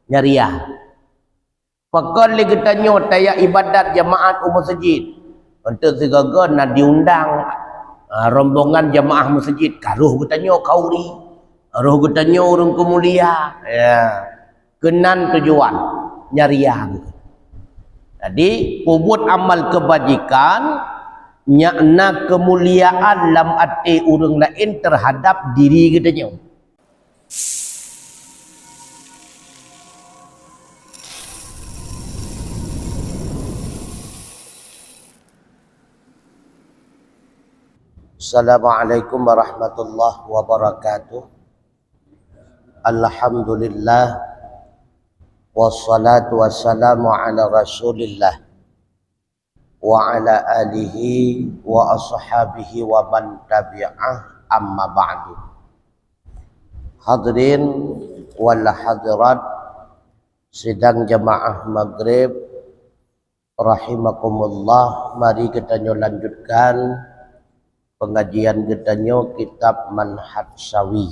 nyariah. Pakon li getanyo taya ibadat jamaat masjid. Untuk segaga nak diundang rombongan jamaah masjid karuh getanyo kauri. Roh getanyo urang kemulia. Ya. Kenan tujuan nyariah. Jadi pubut amal kebajikan nyakna kemuliaan lam ati urang lain terhadap diri getanyo. Assalamualaikum warahmatullahi wabarakatuh. Alhamdulillah wassalatu wassalamu ala rasulillah wa ala alihi wa ashabihi wa man tabi'ah, amma ba'du. Hadirin wal hadirat sidang jamaah maghrib rahimakumullah, mari kita lanjutkan pengajian getanyo kitab Manhaj Sawi,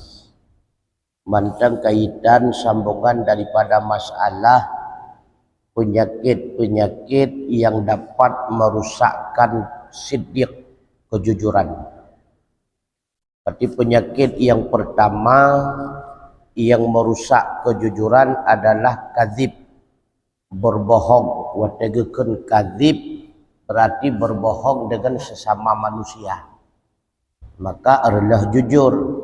mantang kaitan sambungan daripada masalah penyakit-penyakit yang dapat merusakkan siddiq, kejujuran. Berarti penyakit yang pertama yang merusak kejujuran adalah kadzib, berbohong. Wategekeun kadzib berarti berbohong dengan sesama manusia, maka adalah jujur.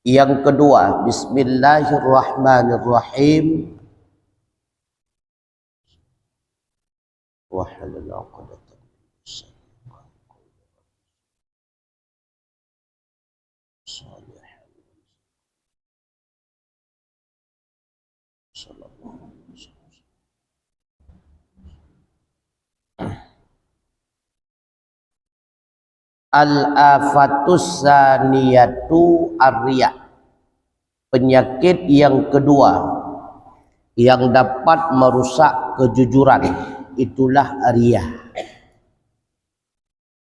Yang kedua, bismillahirrahmanirrahim. Wa halal 'uqdatan al-afatus saniyatu ar-riya. Penyakit yang kedua yang dapat merusak kejujuran itulah riya.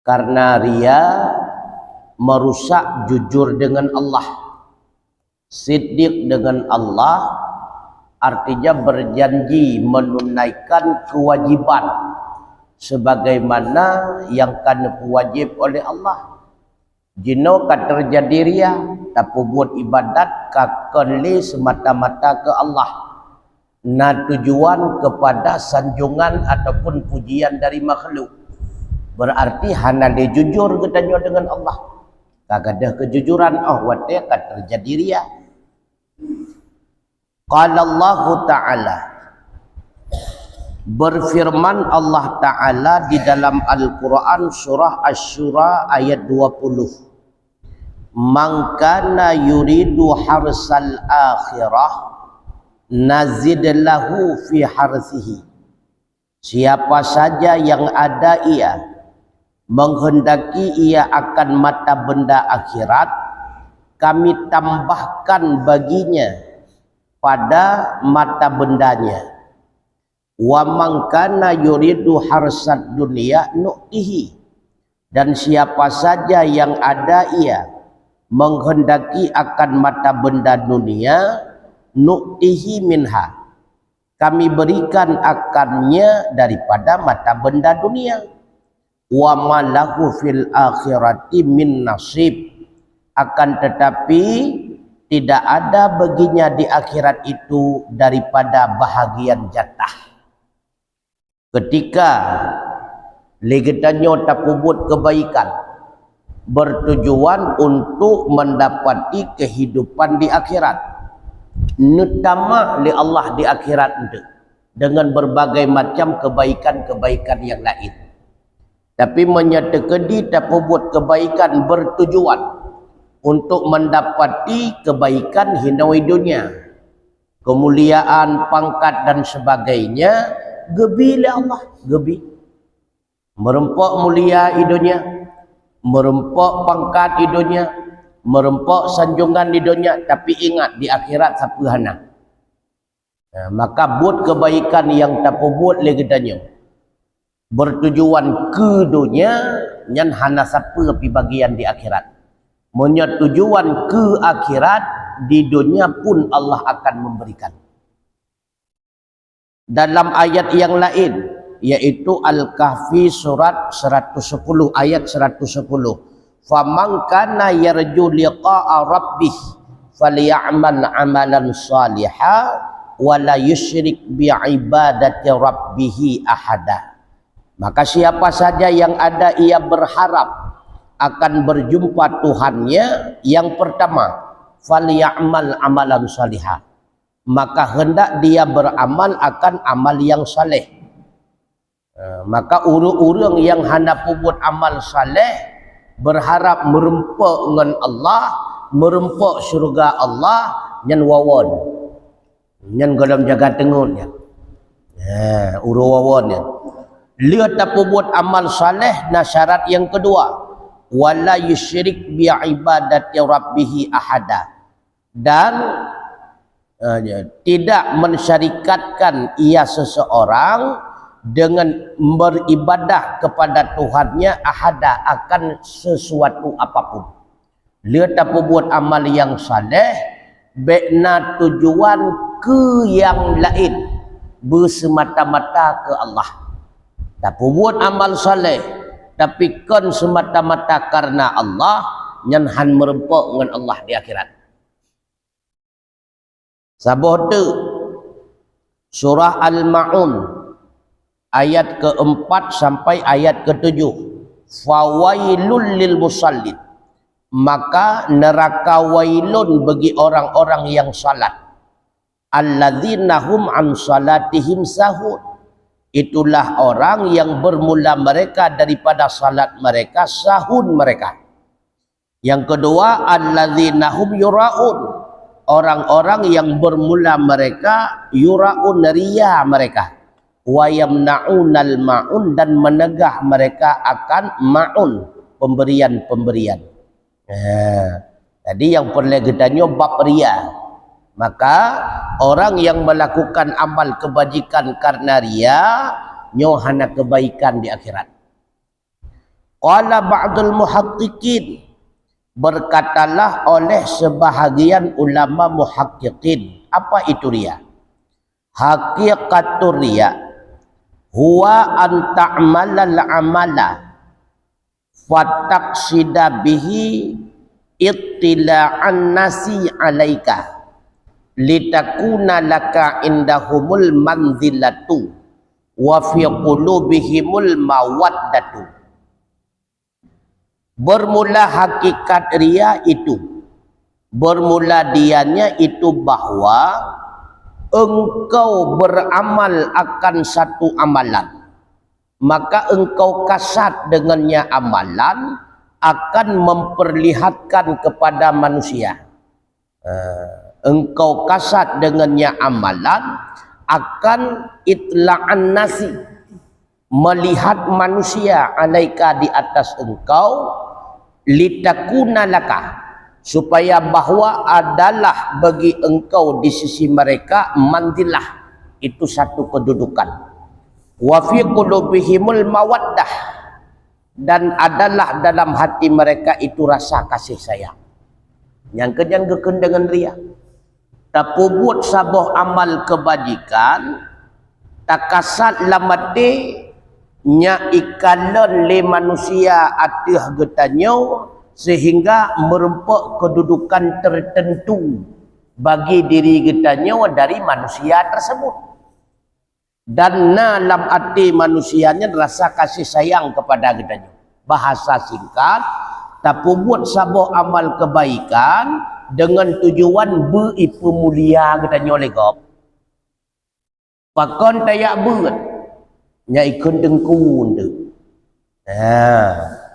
Karena riya merusak jujur dengan Allah, siddiq dengan Allah, artinya berjanji menunaikan kewajiban sebagaimana yang kan wajib oleh Allah. Jino kan terjadi riya, tapi buat ibadat kakenli semata-mata ke Allah, na tujuan kepada sanjungan ataupun pujian dari makhluk. Berarti hana dia jujur getanyo dengan Allah, kagadah kejujuran wate kan terjadi riya. Qala Allah Ta'ala, berfirman Allah Ta'ala di dalam Al-Quran surah Asy-Syura ayat 20. Man kana yuridu harsal akhirah nazid lahu fi harsihi. Siapa saja yang ada ia menghendaki ia akan mata benda akhirat, kami tambahkan baginya pada mata bendanya. Wa man kana yuridu harsad dunya nu'tihi. Dan siapa saja yang ada ia menghendaki akan mata benda dunia, nu'tihi minha, kami berikan akannya daripada mata benda dunia. Wa ma lahu fil akhirati min nasib, akan tetapi tidak ada baginya di akhirat itu daripada bahagian jatah. Ketika legetanyo tapubut kebaikan bertujuan untuk mendapati kehidupan di akhirat, nutama li Allah di akhirat itu dengan berbagai macam kebaikan-kebaikan yang lain. Tapi menyatakan tapubut kebaikan bertujuan untuk mendapati kebaikan hinawi dunia, kemuliaan, pangkat dan sebagainya, gebi li Allah, gebi merempok mulia idunya, merempok pangkat idunya, merempok sanjungan idunya, tapi ingat di akhirat siapa hana. Maka buat kebaikan yang tapubut lagi danyo bertujuan ke dunia, nyan hana siapa pi bagian di akhirat. Punya tujuan ke akhirat, di dunia pun Allah akan memberikan. dalam ayat yang lain, yaitu Al-Kahfi surat 110 ayat 110. Faman kana yarju liqa'a rabbih falyamal amalan salihah wa la yusyrik bi ibadati rabbih ahada. Maka siapa saja yang ada ia berharap akan berjumpa Tuhannya, yang pertama falyamal amalan salihah, maka hendak dia beramal akan amal yang saleh. Maka orang-orang yang hendak buat amal saleh berharap merempuk dengan Allah, merempuk syurga Allah, nyan wawon, nyan dalam jaga tengunnya. Uru wawon ya. Dia tak buat amal saleh. Nah, syarat yang kedua, wala yusyrik bi ibadati rabbih ahada, dan tidak mensyarikatkan ia seseorang dengan beribadah kepada Tuhannya ahada, akan sesuatu apapun. Dia tak buat amal yang saleh bekna tujuan ke yang lain, bersemata-mata ke Allah. Tak buat amal saleh tapi kan semata-mata karena Allah, nyanhan merempuk dengan Allah di akhirat. Sabah tu surah Al-Ma'un ayat keempat sampai ayat ketujuh. Fawailul lil musallin, maka neraka wailun bagi orang-orang yang salat. Alladzina hum an salatihim sahun, itulah orang yang bermula mereka daripada salat mereka sahun mereka. Yang kedua, alladzina hum yuraun, orang-orang yang bermula mereka yuraun, riya mereka. Wa yamna'unal ma'un, dan menegah mereka akan ma'un, pemberian-pemberian. Jadi yang perlu kita bab riya. Maka orang yang melakukan amal kebajikan karena riya, nyohana kebaikan di akhirat. Qala ba'dul muhaqqiqin, berkatalah oleh sebahagian ulama muhaqqiqin, apa itu riya? Haqiqatur riya huwa an ta'malal amala fataqsida bihi ittila'an nasi alaika litakuna laka indahumul manzilatu wa fi qulubihimul mawaddatu. Bermula hakikat riya itu, bermula dianya itu bahwa engkau beramal akan satu amalan, maka engkau kasat dengannya amalan akan memperlihatkan kepada manusia. Engkau kasat dengannya amalan akan itla'an nasi, melihat manusia alaika di atas engkau, litakuna laka, supaya bahwa adalah bagi engkau di sisi mereka manzilah, itu satu kedudukan. Wa fi qulubihimul mawaddah, dan adalah dalam hati mereka itu rasa kasih sayang. Yang kejanggakan dengan riya, tak buat sabah amal kebajikan, tak kasat lamati nya ikalan le manusia atih getanyo, sehingga merempuk kedudukan tertentu bagi diri getanyo dari manusia tersebut. Dan dalam hati manusianya rasa kasih sayang kepada getanyo. Bahasa singkat, tak buat sabah amal kebaikan dengan tujuan beripu mulia getanyo legop. Pakon tayak berat nya ikun dengkun tu.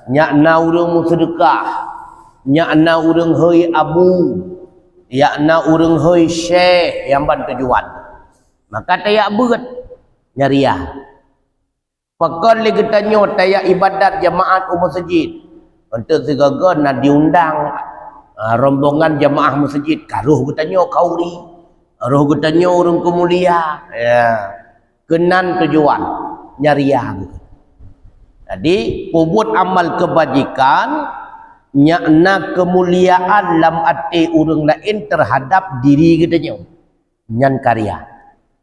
Nya na urang sedekah, nya na urang hoi abu, ya na urang hoi syekh yang ban tujuan. Maka tayak berat nyariah. Pakon le getanyo tayak ibadat jemaat masjid. Untuk segaga na diundang rombongan jemaah masjid, karuh getanyo kauri, roh getanyo urang kemulia, ya. Kenan tujuan nyariah. Jadi buat amal kebajikan nyakna kemuliaan lam ati urang lain terhadap diri getanyo, nyan karya.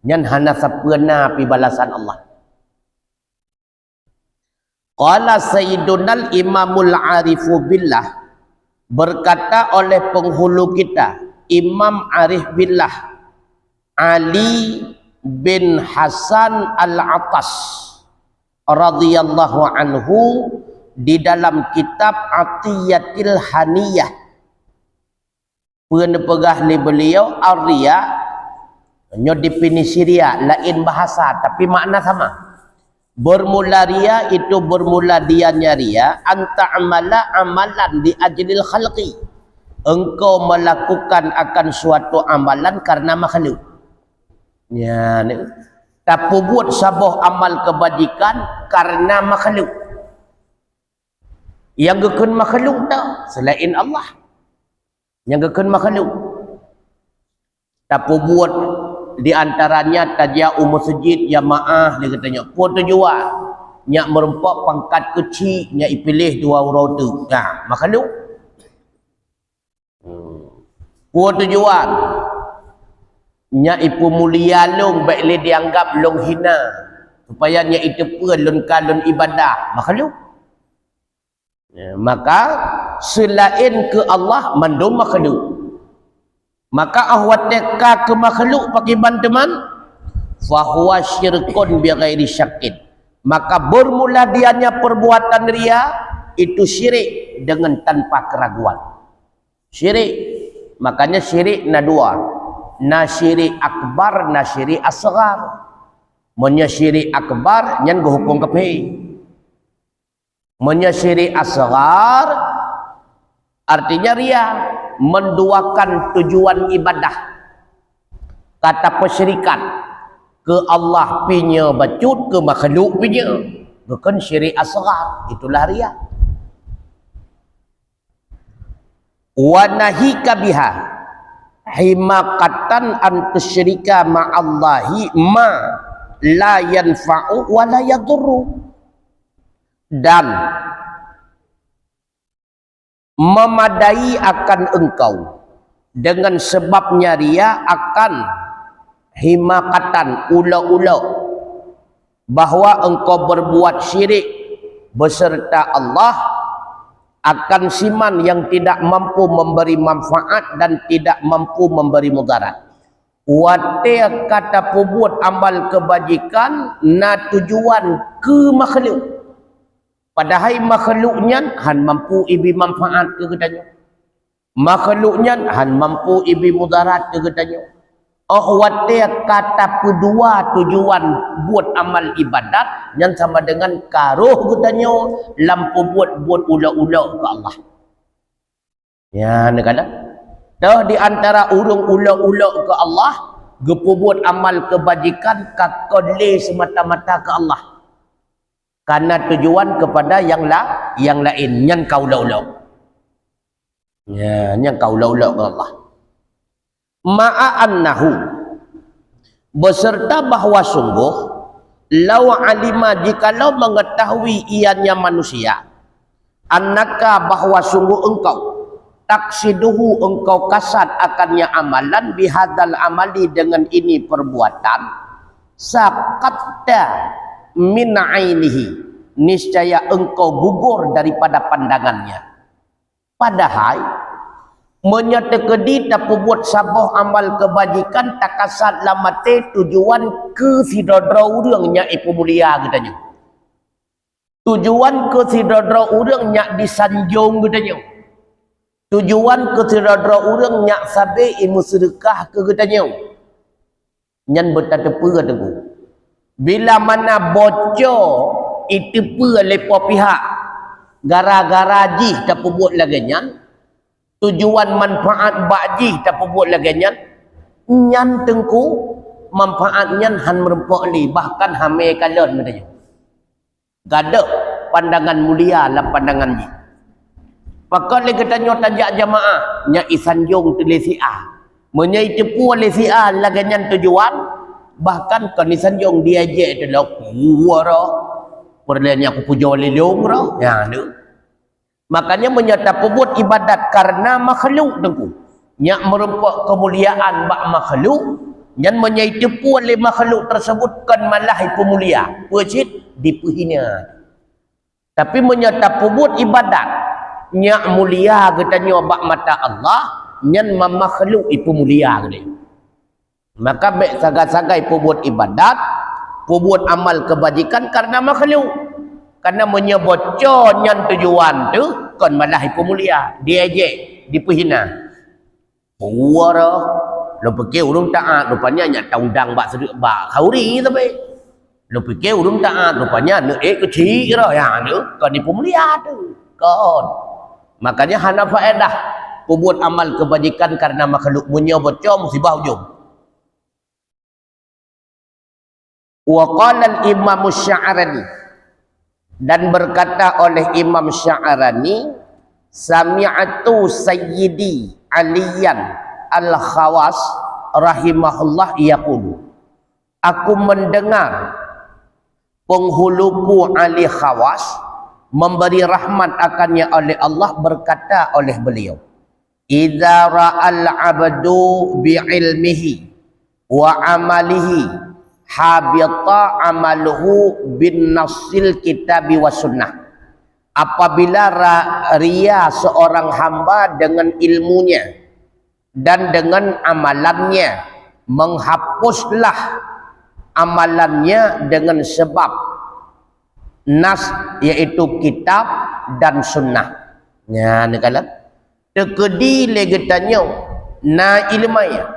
Nyan hana sapena pi balasan Allah. Qala Sayyidunal Imamul Arifu Billah, berkata oleh penghulu kita Imam Arif Billah Ali bin Hasan Al-Atas radhiyallahu anhu di dalam kitab Atiyatil Haniyah. Penepegah ni beliau Arya, nyo definisi ria lain bahasa tapi makna sama. Bermula ria itu bermula dianya ria, anta amala amalan di ajlil khalqi. Engkau melakukan akan suatu amalan karena makhluk. Ya, ni. Tapi buat sabuh amal kebajikan karena makhluk. Yang gekun makhluk tak selain Allah. Yang gekun makhluk. Tapi buat di antaranya tajau masjid jamaah dia katanya. Pun tujuan nyak merempak pangkat kecil nyak pilih dua orang tu. Nah, makhluk. Pun tujuan nya ipu mulia long baik le dianggap long hina supaya nya itu pun lon kalon ibadah makhluk. Ya, maka selain ke Allah mandum makhluk. Maka ahwateka ke makhluk pakai banteman fa huwa syirkun bi ghairi syakkin. Maka bermula dianya perbuatan ria itu syirik dengan tanpa keraguan. Syirik. Makanya syirik na dua. Na syirik akbar, na syirik asghar. Monya syirik akbar nyan go hukum kepe. Monya syirik asghar artinya ria, menduakan tujuan ibadah. Kata pesyirikan ke Allah punya bacut, ke makhluk punya. Bukan syirik asghar, itulah ria. Wa nahika biha himakatan an tusyrika ma'allahi ma la yanfa'u wa la yadurru, dan memadai akan engkau dengan sebabnya ria akan himakatan ula-ula bahawa engkau berbuat syirik beserta Allah akan siman yang tidak mampu memberi manfaat dan tidak mampu memberi mudarat. Wate kata perbuat amal kebajikan na tujuan ke makhluk. Padahal makhluknya han mampu ibi manfaat ke katanya. Makhluknya han mampu ibi mudarat ke katanya. Oh wate kata kedua tujuan buat amal ibadat yang sama dengan karuh katanya lampu buat ula-ula ke Allah. Ya, nak dah di antara urung ula-ula ke Allah, gepu buat amal kebajikan kakole semata-mata ke Allah. Karena tujuan kepada yang lain, yang kau ula-ula. Ya, yang kau ula-ula ke Allah. Ma'annahu beserta bahawa sungguh law alima jikalau mengetahui ianya manusia annaka bahawa sungguh engkau taksiduhu engkau kasat akannya amalan bihadal amali dengan ini perbuatan saqatta min ainihi niscaya engkau gugur daripada pandangannya. Padahal menyatekedi tak buat sabah amal kebajikan tak kasat lamate tujuan ke sidodra urangnya ipu mulia katanya. Tujuan ke sidodra urangnya disanjung katanya. Tujuan ke sidodra urangnya sabe imu sedekah ke katanya. Nyan bertatepa kataku. Bila mana bocor itu pe lepo pihak gara-gara jih tak buat lagi nyan. Tujuan manfaat bakji tak buat lagi nyan tengku manfaat nyan han merempak li bahkan hame kalon katanya. Gada pandangan mulia lah pandangan ji. Pakal le katanya tajak jamaah nya isanjung tu lesiah. Menyai tepu lesiah lagi nyan tujuan bahkan kan isanjung dia je tu lah kuara. Perlanya aku puja lelong ro. Ya tu. Makanya menyata perbuat ibadat karena makhluk tengku. Nyak merempak kemuliaan bak makhluk Yang menyaitu oleh makhluk tersebut kan malah ipu mulia. Wajib dipuhina. Tapi menyatapu buat ibadat. Nyak mulia katanya bak mata Allah. Nyan makhluk ipu mulia katanya. Maka baik sagai-sagai buat ibadat. Buat amal kebajikan karena makhluk. Karena menyebocor nyan tujuan tu. Kan malah ipu mulia. Dia je dipuhina. Puara. Lo fikir urung taat rupanya nyak taundang bak sedek bak khauri tapi. Lo fikir urung taat rupanya neek kecil dah ya tu kan ipu mulia tu. Kan. Makanya hana faedah buat amal kebajikan karena makhluk punya bocor musibah hujung. Wa qala al-Imam Sya'rani dan berkata oleh Imam Sya'rani sami'atu sayyidi Aliyan Al-Khawas rahimahullah yaqulu aku mendengar penghuluku Ali Khawas memberi rahmat akannya oleh Allah berkata oleh beliau idza ra'al 'abdu bi'ilmihi wa 'amalihi habita 'amaluhu bin nassil kitabi was sunnah apabila ria seorang hamba dengan ilmunya dan dengan amalannya menghapuslah amalannya dengan sebab nas iaitu kitab dan sunnah. Ya, nakala tekedi legetanya na ilmaya.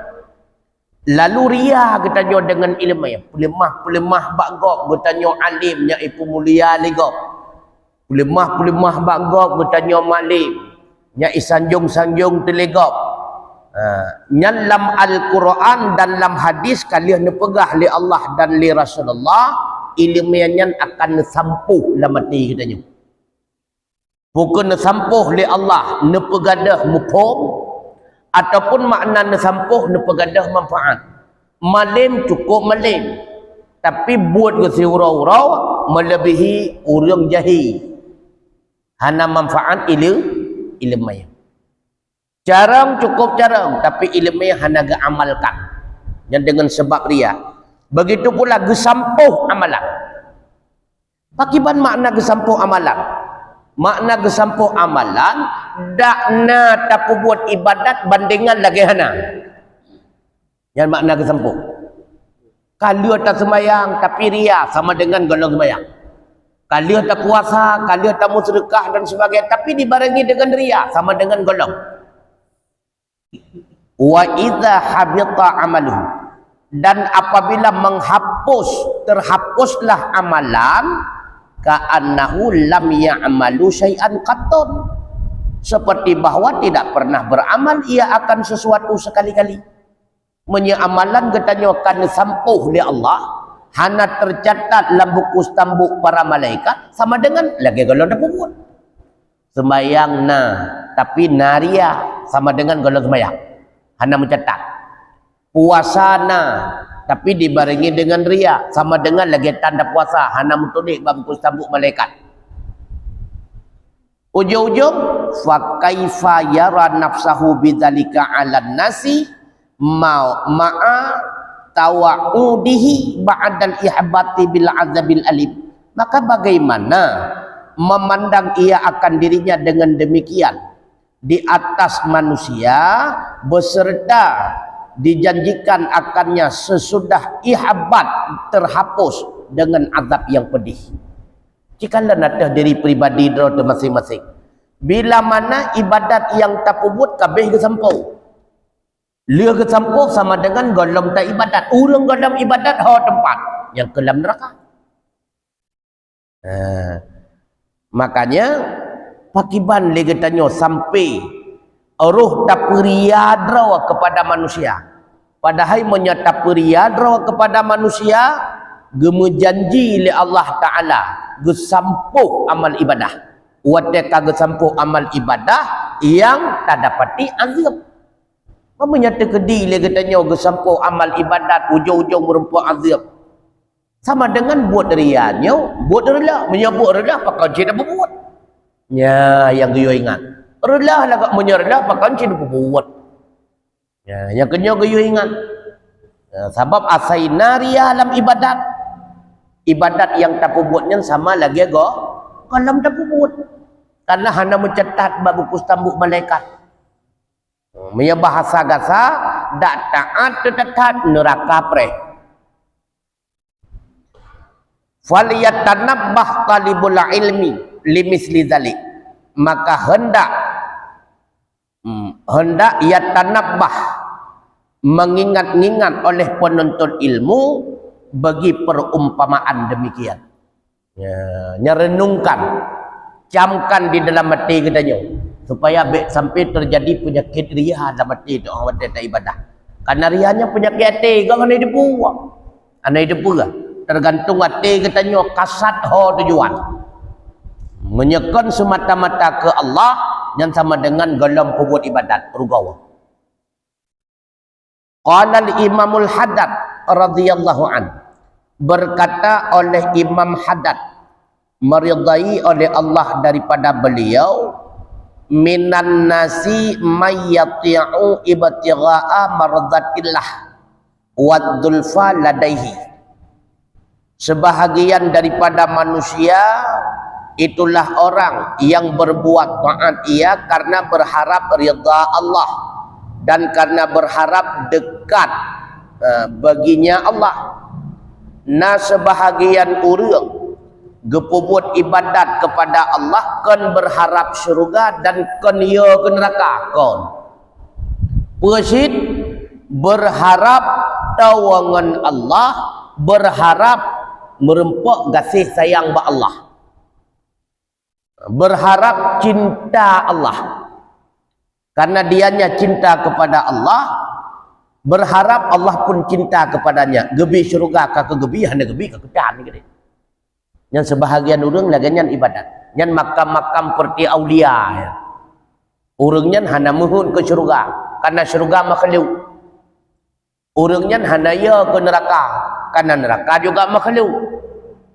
Lalu ria katanya dengan ilmaya. Pulemah bagok bertanya alimnya ipu mulia legok. Pulemah bagok bertanya malim nya isanjung-sanjung telegok. Nyan lam Al-Quran dan lam hadis kalian nepegah li Allah dan li Rasulullah ilmiannya akan sampuh dalam mati katanya. Bukan sampuh li Allah nepegadah mufhum ataupun makna sampuh nepegadah manfaat. Malim cukup malim. Tapi buat ke si urau-urau melebihi urang jahil. Hana manfaat ilmu. Jarang cukup jarang tapi ilmu yang hana ga amalkan yang dengan sebab ria. Begitu pula gesampuh amalan. Pakiban makna gesampuh amalan. Makna gesampuh amalan dakna tapu buat ibadat bandingan lagi hana. Yang makna gesampuh. Kalau tak sembahyang tapi ria sama dengan golong sembahyang. Kalau tak puasa, kalau tak sedekah dan sebagainya tapi dibarengi dengan ria sama dengan golong. Wa idza habita amaluhu dan apabila terhapuslah amalan ka'annahu lam ya'malu syai'an qattun seperti bahwa tidak pernah beramal ia akan sesuatu sekali-kali menyeamalan katanya akan sampuh li Allah hana tercatat dalam buku stambuk para malaikat sama dengan lagi kalau ada buat sembayang tapi naria sama dengan golong sembahyang hana mencatat puasa tapi dibarengi dengan ria sama dengan lagi tanda puasa hana mentulis buku stambuk malaikat ujung-ujung fa kaifa yara nafsahu bidzalika 'alan nasi ma'a tawa'udihi ba'dal ihbati bil azabil alim maka bagaimana memandang ia akan dirinya dengan demikian di atas manusia beserta dijanjikan akannya sesudah ihbat terhapus dengan azab yang pedih. Jikalau natah diri pribadi diri masing-masing bila mana ibadat yang tak pubut kabeh kesampuh lia kesampuh sama dengan golong tak ibadat ulang golong ibadat ho tempat yang kelam neraka. Makanya pakiban legetanyo sampai roh taperiadra kepada manusia padahal menyata periadra kepada manusia gemejanji oleh Allah Ta'ala gesampuh amal ibadah wateka gesampuh amal ibadah yang tak dapati azab menyata kedi legetanyo gesampuh amal ibadat ujung-ujung merempuh azab sama dengan buat rianya buat rela menyebut rela pakai cina berbuat ya yang gayo ingat rela lah kak menyerela pakai cina berbuat ya yang kena gayo ingat Sebab asaina ria dalam ibadat. Ibadat yang tak buatnya sama lagi kalau tak buat. Karena hanya mencatat bab buku stambuk malaikat. Punya bahasa gasa dak taat tetat neraka pre. Faliyatanabbah talibul ilmi limisli dzalik. Maka hendak yatanabbah mengingat-ingat oleh penuntut ilmu bagi perumpamaan demikian. Renungkan, camkan di dalam hati katanya supaya sampai terjadi penyakit ria dalam hati itu orang tak ibadah. Karena rianya penyakit hati, kan ana dibuang. Ana dibuang. Tergantung hati katanya kasat ho tujuan. Menyekan semata-mata ke Allah yang sama dengan dalam perbuat ibadat rugawa. Qala al-Imamul Haddad radhiyallahu an, berkata oleh Imam Haddad, meridai oleh Allah daripada beliau, minan nasi mayyati'u ibtigha'a mardatillah wadzulfa ladaihi. Sebahagian daripada manusia itulah orang yang berbuat taat ia karena berharap ridha Allah dan karena berharap dekat baginya Allah. Nah sebahagian orang gepubut ibadat kepada Allah kan berharap syurga dan kan ia ke neraka kon. Persid berharap tawangan Allah, berharap merempok kasih sayang ba Allah, berharap cinta Allah. Karena dianya cinta kepada Allah, berharap Allah pun cinta kepadanya. Gebi syurga ka gebi hanya gebi ka kedan ni. Yang sebahagian orang lagi nyan ibadat, nyan makam-makam seperti aulia ya. Urangnya hanya mohon ke syurga karena syurga makhluk. Urangnya hanya ya ke neraka karena neraka juga makhluk.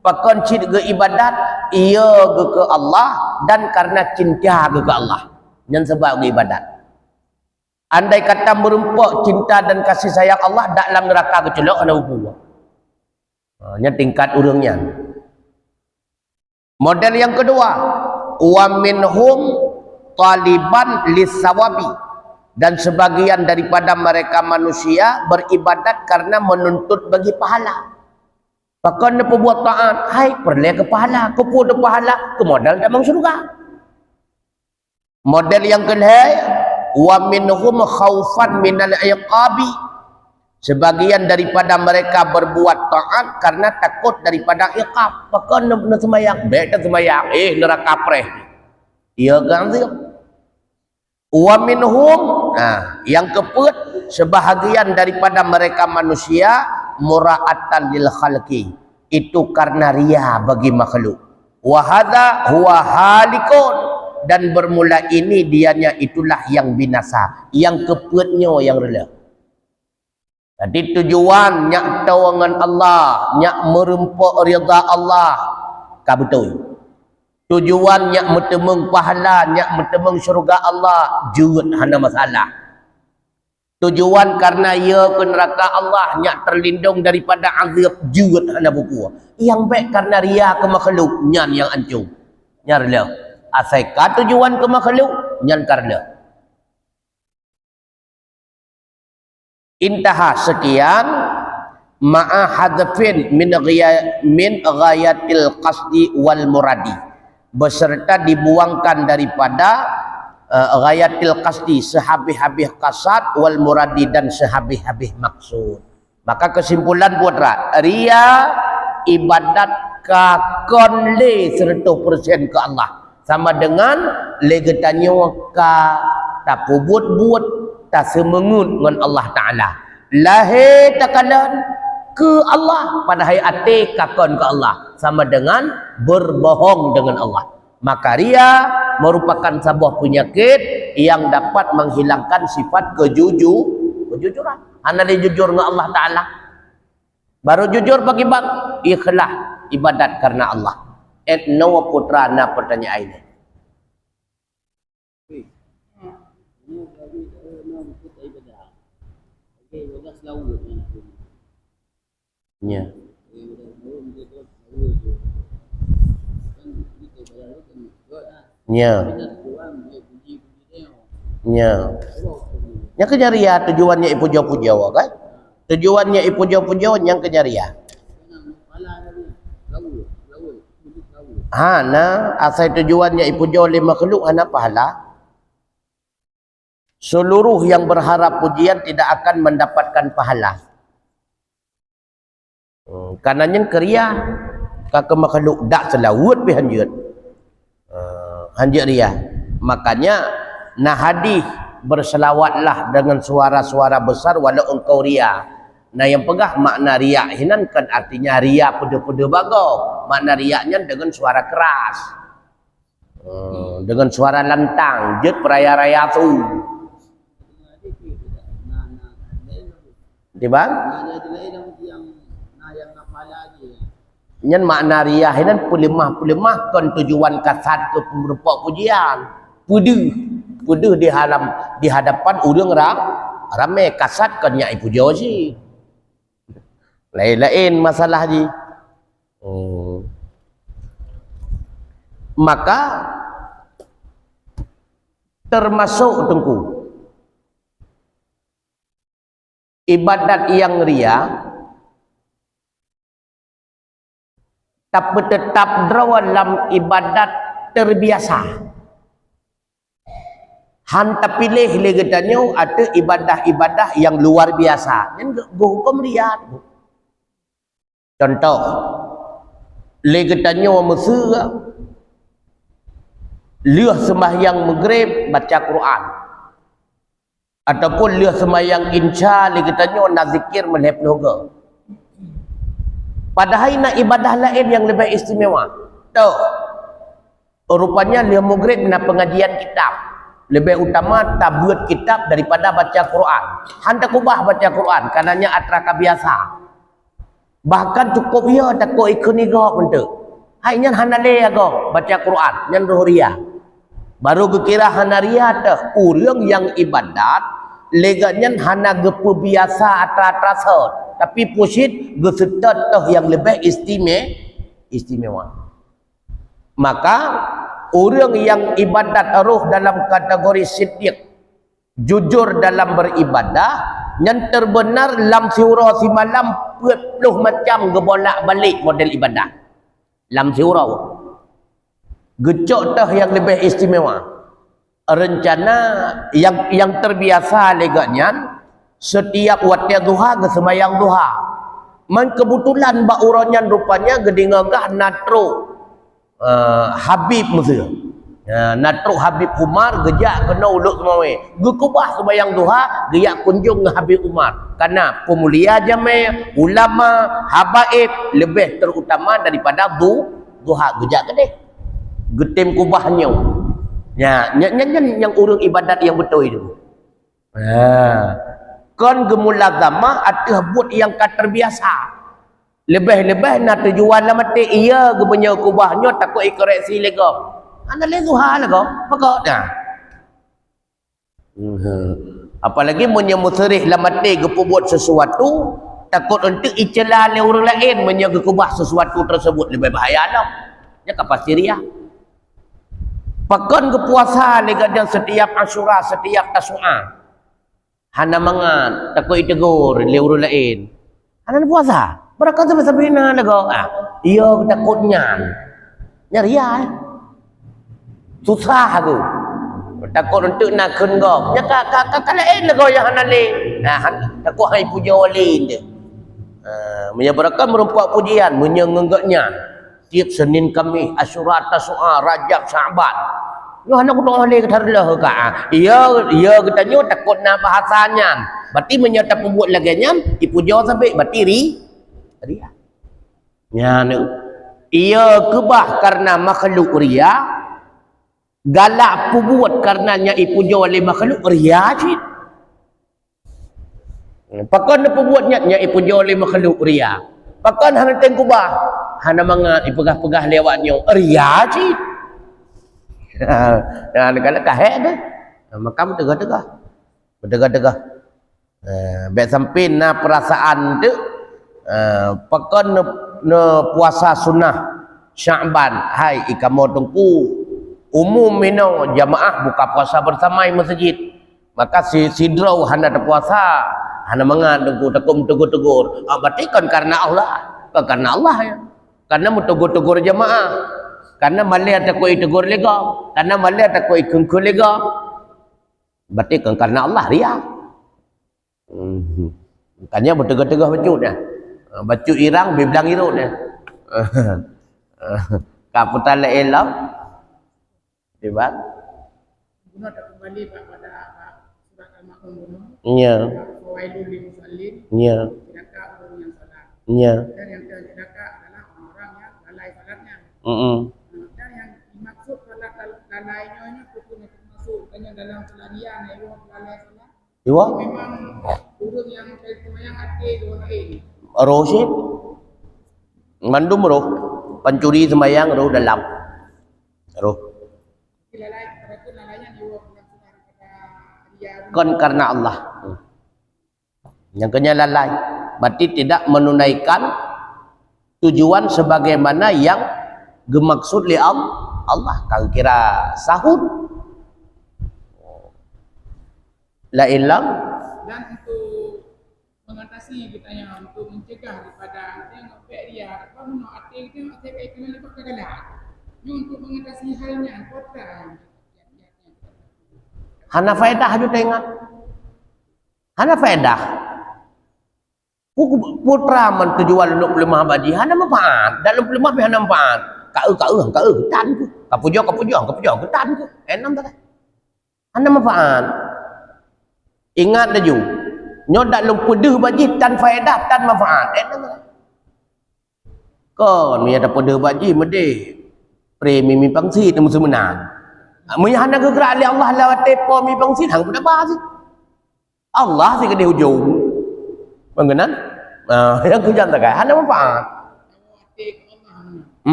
Pakon cid ke ibadat ia ke Allah dan karena cinta ke Allah. Yang sebab ke ibadat. Andai kata merempok cinta dan kasih sayang Allah dalam neraka kecelok ana upu. Nya tingkat urangnya. Model yang kedua, wa minhum taliban lisawabi, dan sebagian daripada mereka manusia beribadat karena menuntut bagi pahala. Pakon dia buat taat, hai perleh ke pahala, ke pu pahala, ke modal damang surga. Model yang kedua, wa minhum khaufan minal iqabi, sebagian daripada mereka berbuat taat karena takut daripada iqab. Pakon nak semayang, baik tak semayang, neraka preh. Ia ganti. Wa minhum, yang keput, sebahagian daripada mereka manusia mura'atan lil khalqi, itu karena ria bagi makhluk. Wa hadza huwa halikun, dan bermula ini dianya itulah yang binasa, yang keputnya yang rela. Jadi tujuan nyak tawangan Allah, nyak merempok ridha Allah, ka betul. Tujuan nyak metemung pahala, nyak metemung syurga Allah, jurut hana masalah. Tujuan karena ia ke neraka Allah, nyak terlindung daripada azab, jurut hana buku. Yang baik karena ria ke makhluk, nyan yang ancung. Nyar le. Asalkan tujuan ke makhluk, nyan karena. Intaha sekian ma'a hadfin min ghayatil qasdi wal muradi, beserta dibuangkan daripada ghayatil qasdi, sehabis-habis kasat, wal muradi, dan sehabis-habis maksud. Maka kesimpulan putra, ria ibadat kakon le 100% ke Allah, sama dengan legetanyo ka tak buat tak semengut dengan Allah Ta'ala. Lahir takalan ke Allah pada hayati kakon ke Allah, sama dengan berbohong dengan Allah. Maka ria merupakan sebuah penyakit yang dapat menghilangkan sifat kejujuran. Anda jujur dengan Allah Ta'ala, baru jujur bagi bang ikhlas ibadat karena Allah. No putra na pertanyaan ini. Nya. Nya. Nya. Nya kejaria tujuannya ipujo-pujo kan? Tujuannya ipujo-pujo yang kejaria. Hana asal tujuannya ipujo oleh makhluk hana pahala. Seluruh yang berharap pujian tidak akan mendapatkan pahala. Karenanya keria kakak makhluk dak selawut pi hanjut. Hanjut ria. Makanya nah hadis berselawatlah dengan suara-suara besar walau engkau ria. Nah yang pegah makna riak hinan kan artinya ria pede-pede bago. Makna riaknya dengan suara keras. Dengan suara lantang, jet peraya-raya tu. Tiba? Nyan makna riak hinan pulimah kan tujuan kasat ke pemberpok pujian. Pudu di hadapan urang ramai kasat kan nyai pujo si. Lain-lain masalah ji. Maka termasuk tengku ibadat yang ria tapi tetap dalam ibadat terbiasa. Hanta pilih legetanya ada ibadah-ibadah yang luar biasa. Yang hukum ria. Contoh, legetanya Mesir, liah sembahyang maghrib baca Quran, ataupun liah sembahyang insya legetanya nazikir melep loga. Padahal nak ibadah lain yang lebih istimewa. Tuh, rupanya liah maghrib nak pengajian kitab. Lebih utama tabuat kitab daripada baca Quran. Hanta kubah baca Quran, karenanya atraka biasa. Bahkan cukup ya takut ikut niga pun tu. Hai nyan hanale ago baca Quran, nyan rohria. Baru kira hanaria tu urang yang ibadat lega nyan hana gepu biasa atra-atrasot. Tapi pusit gesetat tu yang lebih istimewa. Maka orang yang ibadat roh dalam kategori siddiq, jujur dalam beribadah, yang terbenar lam siura si malam 40 macam gebolak balik model ibadah. Lam siura. Gecok dah yang lebih istimewa. Rencana yang terbiasa leganya setiap waktu duha ke sembahyang duha. Man kebetulan ba urannya rupanya gedingagah natro Habib Mesir. Natro Habib Umar gejak kena uluk semua we. Gekubah sembahyang duha geyak kunjung dengan Habib Umar. Karena pemulia jamaah, ulama, habaib lebih terutama daripada duha gejak gede. Getim kubahnya. Yang urung ibadat yang betul itu. Kan gemula agama ada buat yang terbiasa. Lebih-lebih nak tujuan lah mati iya gebenyo kubahnya takut koreksi lego. Ana le duha lego, pakok dah. Apalagi menyemuserih lah mati gepu buat sesuatu takut untuk icela le orang lain menyo gekubah sesuatu tersebut lebih bahaya dah. Ya kapasti ria. Pakon kepuasa le gadang setiap Asyura, setiap Tasu'a. Hana mangan takut ditegur le orang lain. Hana puasa. Berapa sampai na lego? Iya takutnya. Nyaria. Susah aku. Takut untuk nak kenggok. Ya kakak lain lego yang hanale. Takut hai puja walin dia. Menyebarakan merumpak pujian, menyengenggaknya. Tiap Senin Khamis, Asyura, Tasu'a, Rajab, Syaban. Yo anak doa le ketarlah ka. Iya katanya takut nak bahasanya. Berarti menyata pembuat laganya dipuja sampai berarti ria. Ya ni. Ia kebah karena makhluk ria. Galak pembuat karenanya ipuja oleh makhluk ria cik. Pakon pembuatnya ipuja oleh makhluk ria. Pakon hana tengkubah. Hana mangat ipegah-pegah lewatnya ria cik. Nah, kalau kahek dah. Makam tegah-tegah. Bertegah-tegah. Baik sampai na perasaan tu Pakon ne puasa sunnah Sya'ban hai ikamo tungku umum mino jamaah buka puasa bersama di masjid, maka si sidrau hana puasa hana mangan tungku tegur berarti kan karena Allah, kan karena Allah ya, karena mu tegur jamaah, karena malih ada koi tegur lega, karena malih ada koi kengkul lega, berarti kan karena Allah ria. Makanya bertegah-tegah baju dah. Baju irang bilang iruk dah. Kaputan la elam. Dibat. Guna tak kembali pada surat Al-Ma'un dulu. Nya. Fawailul lil musallin. Nya. Sedekah orang yang salat. Nya. Dan yang sedekah adalah orang-orang yang lalai salatnya. Dan yang dimaksud salat lalainya ini bukan termasuk hanya dalam pelarian yang lalai salat. Iwa? Memang urut yang semayang hati dua lain. Roh sih. Mandum roh. Pencuri semayang roh dalam. Roh. Lalainya diwa pada dia. Kon karena Allah. Yang kenya lalai. Berarti tidak menunaikan tujuan sebagaimana yang dimaksud li Allah. Kang kira sahud. La ilam. Dan untuk mengatasi kitanya, untuk mencegah daripada tengok dia apa mana hati itu saya kayak kena lepas ke galah. Ini untuk mengatasi halnya kota. Hana faedah juga ingat. Hana faedah. Putra man tujuan 25 baji hana manfaat. Dalam 25 pi hana manfaat. Kau ketan ku. Kapujong ketan ku. Enam tak. Hana manfaat. Ingat dah ju. Nyo dak lupa deh baji tan faedah tan manfaat. Kon mi ada pada baji mede. Premi mi pangsi temu semenan. Mi hana gerak li Allah lawat tepo mi pangsi hang pada ba sih. Allah sih gede hujung. Mengenan? Yang kerjaan tak kan? Hana manfaat.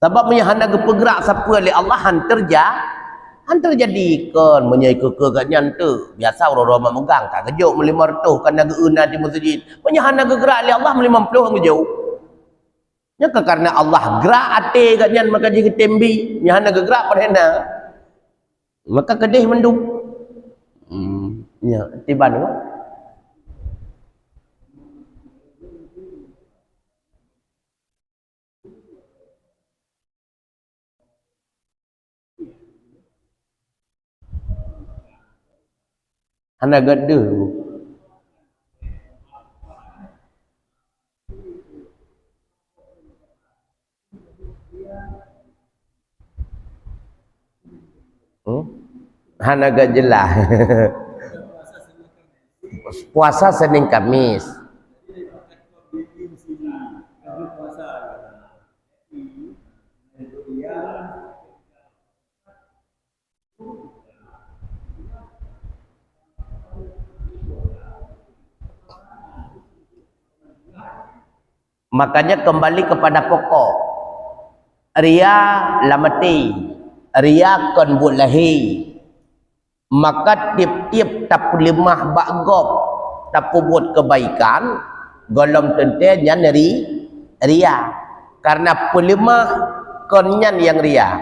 Sebab mi hana gerak siapa li Allah han terjadikan menyai keganyan tu biasa orang-orang memegang tak kejuk melimar tu kena geuna di masjid menyahana gerak li Allah melimam puluh kejuk nya karena Allah gerak ate ganyan maka jadi tembi menyahana gerak padana maka kedih mendung nya tiban tu hana gaduh hana gajelah puasa Senin Kamis makanya kembali kepada pokok ria lamati ria kon bulahi maka tiap-tiap tak limah bagop tak buat kebaikan golong tentenya neri ria karena pelimah konyan yang ria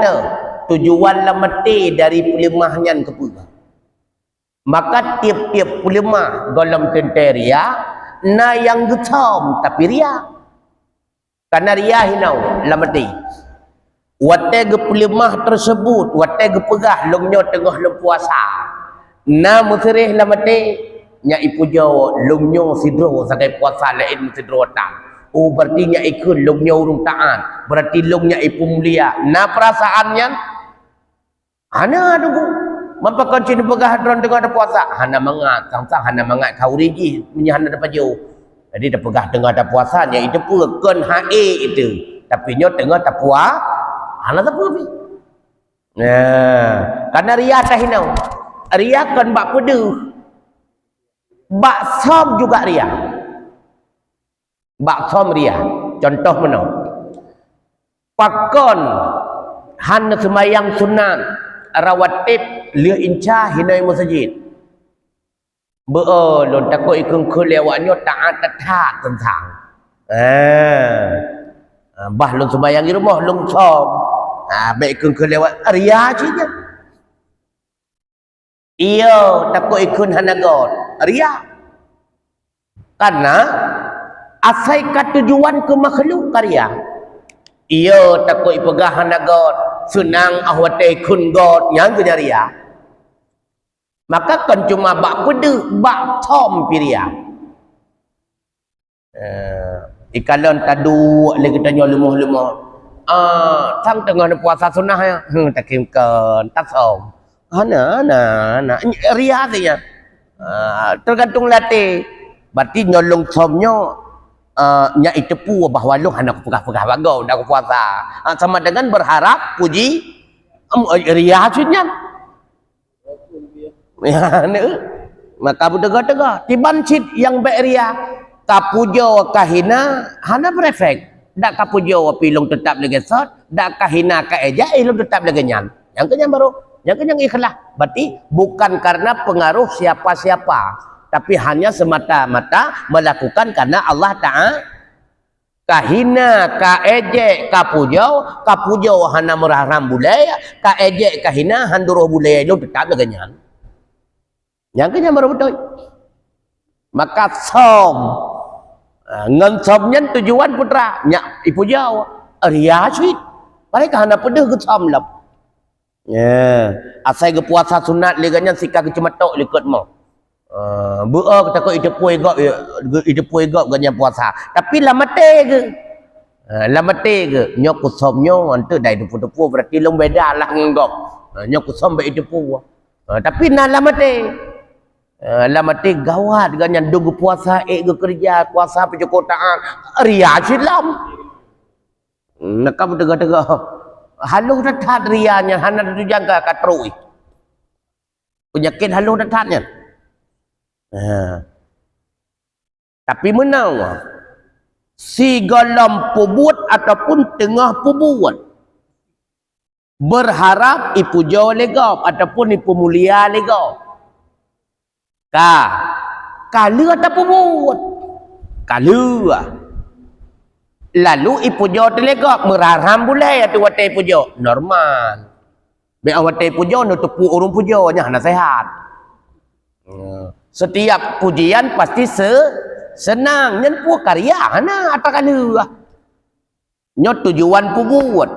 tu tujuan lamati dari pelimahnya ke pula maka tiap-tiap pelimah golong tente ria na yang getom tapi ria karena ria hinau lamati wate gepelimah tersebut wate gepegah lungnyo tengah lem puasa na musrih lamati nya ipujo lungnyo sidro sakai puasa lain sidro tang oh berarti nya ikut lungnyo urung taat berarti lungnya ipu mulia na perasaannya hana tunggu mampakan cini pegah dron tengah ada puasa hana mangat sang hana mangat kauriji menyahana dapat jauh jadi dah pegah tengah ada puasanya itu pun hae itu tapi nyo tengah tak puas hana tak puas nah karena ria tahinau ria kan bak peduh bak som juga ria bak som ria contoh mana pakon hana semayang sunat rawatib liu inca hinai masjid Beulun takut ikun kelewatnya taat tetap tentang. Bah lun sembahyang di rumah lun som. Baik ikun kelewat ria saja. Iya, takut ikun hanagot. Ria. Karena asai tujuan ke makhluk karya. Iya, takut ipegah hanagot. Senang ahwate ikun god yang ria. Maka kan cuma bak pedih, bak tom piria. Ikalan tadu lagi tanya lemah-lemah. Tang tengah puasa sunnah ya. Tak kimkan, tak som. Ana. Ria saja. Tergantung latih. Berarti nyolong somnya nya itu pu bahawa lu hendak pegah-pegah bagau dak puasa. Sama dengan berharap puji ria sunnah. Ya, maka budega-dega tiban cit yang beria kapujo kahina hana berefek dak kapujo pilung tetap lagi sot dak kahina ka eja ilung tetap lagi nyan yang kenyang baru yang kenyang ikhlas berarti bukan karena pengaruh siapa-siapa tapi hanya semata-mata melakukan karena Allah Ta'ala kahina ka eje kapujo hana meraram bulaya ka eje kahina handuruh bulaya ilung tetap lagi nyan yang kenyang baru betul. Maka som ngan somnya tujuan putra nyak ipu jauh ria sweet mereka hana pedih ke som lap asai ke puasa sunat leganya sikah ke cematok likut mau beuk takut ide pui gop ganya puasa tapi lamate ke nyok ku somnya ante dai depu berarti long beda lah ngop nyok ku som be ide pu tapi na lamate lamati gawat dengan dunggu puasa ke kerja puasa pejokotaan ria silam nakam tega-tega haluh datat rianya hana tu jaga katrui penyakit haluh datatnya tapi menang si galam pubut ataupun tengah pubut berharap ipu jauh legap ataupun ipu mulia legap Kalau tak pemut kalau lalu ipujo telegak meraram boleh tu watai pujo normal be watai pujo no tepu urung pujo nya hana sehat setiap pujian pasti senang nyen pu karya hana apa kalau nyot tujuan pubut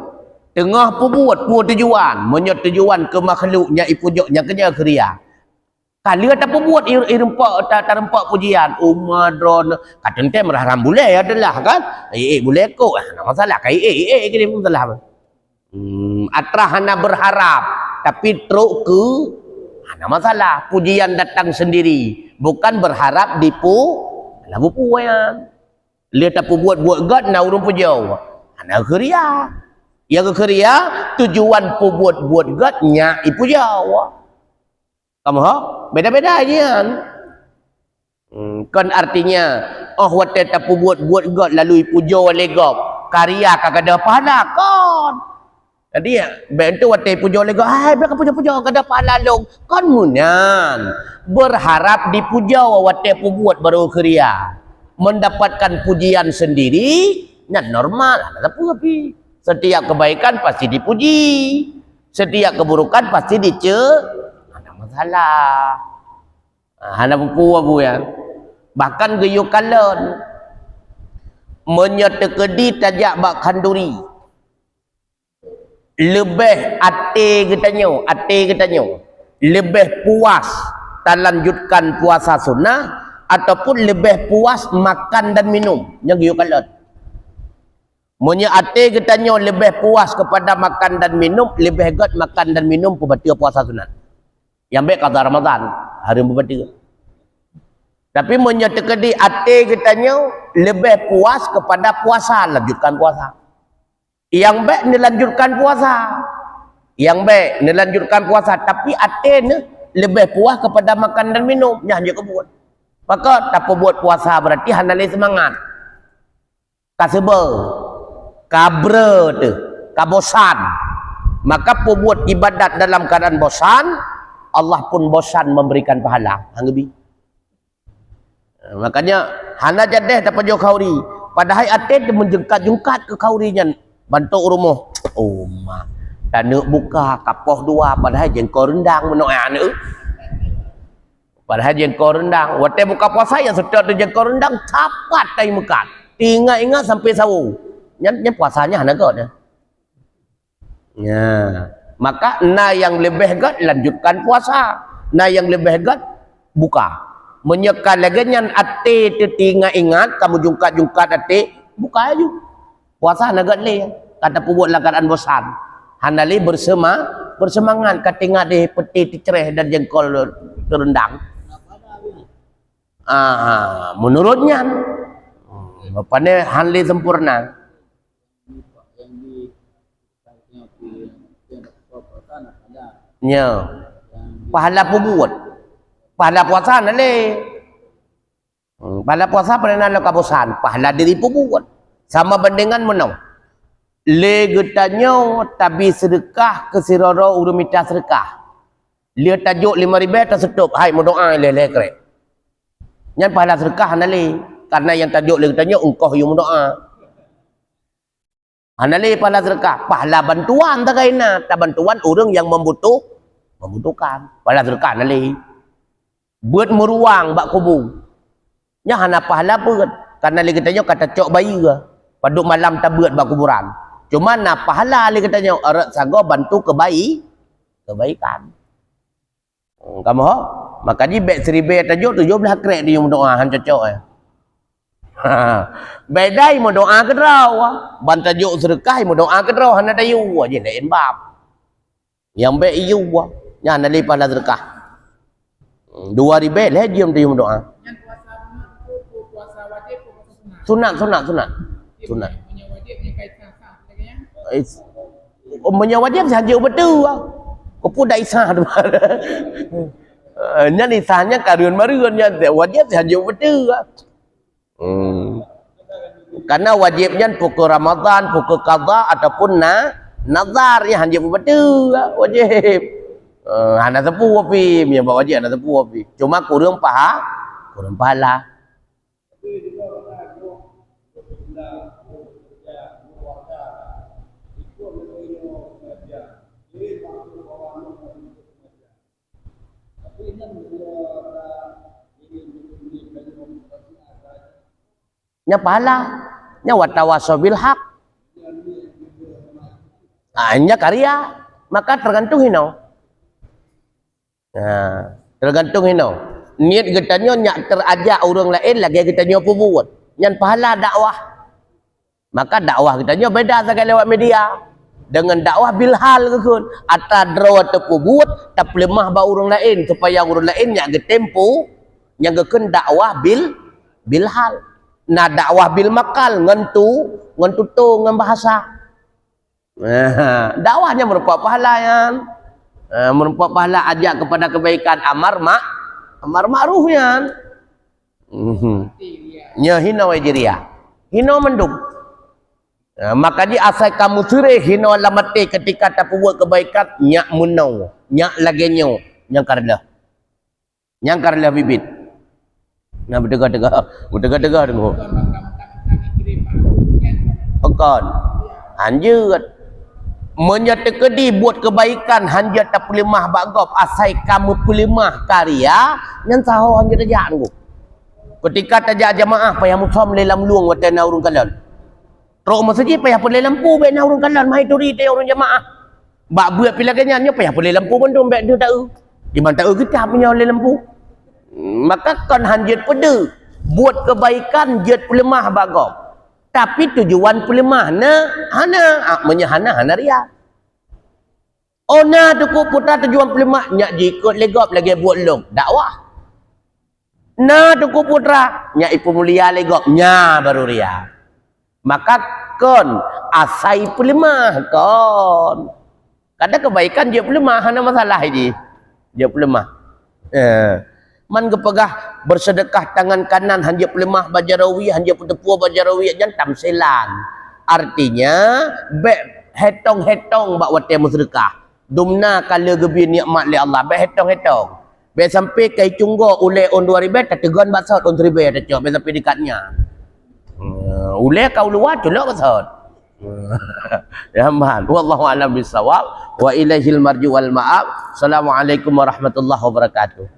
tengah pubut pu tujuan menyot tujuan ke makhluknya ipujo nya kerja karya kalau tak buat irempak tak rempak pujian umadron kadang tem rahram boleh adalah kan boleh kok tak masalah kai kini pun salah atrahana berharap tapi truk ke ada masalah pujian datang sendiri bukan berharap dipu lagu puan lihat tak buat god na urung pujau ana keria ya keria tujuan buat god nya ipujau kamu beda-beda aja kan artinya wate tapu buat god lalu pujo legop karya kagak ada pahala kon jadi bentuk wate pujo legop berapa pujo kagak ada pahala long kon munan berharap dipuja wate buat baru karya mendapatkan pujian sendiri nya normal tapi setiap kebaikan pasti dipuji setiap keburukan pasti masalah hana pupu abu ya bahkan geyo kalon menyetekedi tajak bak kanduri lebih ate katanya lebih puas tak lanjutkan puasa sunnah ataupun lebih puas makan dan minum yang geyo kalon ate katanya lebih puas kepada makan dan minum lebih god makan dan minum pembatil puasa sunnah yang baik kata Ramadan hari berbeda tapi menyatakan di ate katanya lebih puas kepada puasa lanjutkan puasa yang baik dilanjutkan puasa tapi ate ni lebih puas kepada makan dan minum hanya kebuat maka tak buat puasa berarti handalai semangat kasebe kabre tu kabosan maka ibadat dalam keadaan bosan Allah pun bosan memberikan pahala. Hanggebi. Makanya hana jadeh dapat jo kauri. Padahal atin dia menjengkat-jengkat ke kaurinya bantu rumah. Oh mak. Dan nak buka kapoh dua padahal jengkol rendang menok anu. Padahal jengkol rendang. Waktu buka puasa yang sedap tu jengkol rendang capat dari mekat. Ingat-ingat sampai sahur. Nya puasanya hana god ya. Ya. Maka na yang lebih god lanjutkan puasa. Na yang lebih god buka. Menyekat lagi nyan ate tertingat ingat kamu jungkat-jungkat ate buka aja. Puasa hana god le. Kata pembuat keadaan bosan. Hana le bersemangat katingat deh peti cereh dan jengkol terendang. Menurutnya bapaknya hanli sempurna. Ya, pahala pembuat, pahala puasa nale. Pahala puasa pernah lo kabosan, pahala diri pembuat. Sama bandingan menau. Le getanyo tabi sedekah ke siroro urumita sedekah. Dia tajuk 5,000 tersetup, hai mau doa le krek. Yang pahala sedekah nale karena yang tajuk le getanyo engkau yang doa. Hanale pahala sedekah, pahala bantuan tak kaina, tak bantuan orang yang membutuhkan. Pahala sedekah nale. Buat meruang bak kubur. Nya hana pahala beut karena le getanyo kata cok bayi ke. Paduk malam tak beut bak kuburan. Cuma na pahala le getanyo arak sago bantu kebaikan. Kamu ho? Maka di bek 1,000 tajuk 17 krek dia doa han cocok ya. Bedai mau doa ke draw. Ban tajuk sedekah mau doa ke draw hana dayu aje lain bab. Yang bek iu nya hana le pahala sedekah. 2,000 le dia mau doa. Yang puasa wajib puasa sunat. Sunat. Punya wajib punya kaitan sah lagi ya. Punya wajib saja betul. Kau pun dah isah tu. Nya isahnya karun marun nya wajib saja betul. Karena wajibnya pukul Ramadan, pukul qada ataupun nazar ya hanya betul wajib. Hana sepuh api, punya wajib hana sepuh api. Cuma kurang pahala. Nya pahala, nya watawasabil haq. Nya karya, maka tergantung hino. Tergantung hino. Niat getanyo nya terajak orang lain lagi getanyo buat. Nyan pahala dakwah. Maka dakwah getanyo beda sekali lewat media. Dengan dakwah bilhal ke kun. Ata draw atau buat tak lemah ba orang lain supaya orang lain nya getempo nya gekun dakwah bilhal. Na dakwah bil makal ngentu ngan bahasa. Dakwahnya merupakan pahala yang merupakan pahala ajak kepada kebaikan amar ma'ruf yan. Nya hina wajiria. Hina mendung. Maka di asal kamu sure hina lamate ketika tak buat kebaikan nyak munau, nyak lagenyo, yang karla bibit. Nah berdegar dengo. Akan anjut menyetekedi buat kebaikan hanja tak pelimah bagop asai kamu pelimah karya yang tahu hanja tajak ngu. Ketika tajak jamaah payah musam lelam luang wata na urung kalan. Teruk masjid payah pun lampu be na urung kalan mai turi te urung jamaah. Bak buat pilaganya nya payah pun lampu bandung be dia tahu. Di mana tahu kita punya lampu. Maka kan hanjat pada buat kebaikan jet pelemah bagop. Tapi tujuan pelemah hana ria. Ona tu putra tujuan pelemah nyak jikut legop lagi buat long dakwah. Na tu putra nyak ipu mulia legop nya baru ria. Maka kon asai pelemah kon. Kadang kebaikan dia pelemah hana masalah ini. Dia pelemah. Man kepegah bersedekah tangan kanan hanya pelemah bajarawi hanya petepua bajarawi jangan tamsilan. Artinya be hetong bak wate sedekah. Dumna kala gebi nikmat li Allah be hetong. Be sampai kai cunggo ule on 2000 tak tegon basot on 3000 tak cok be sampai dekatnya. Ule kau luar tu lo basot. Ya man, wallahu a'lam bissawab wa ilaihil marji wal ma'ab. Assalamualaikum warahmatullahi wabarakatuh.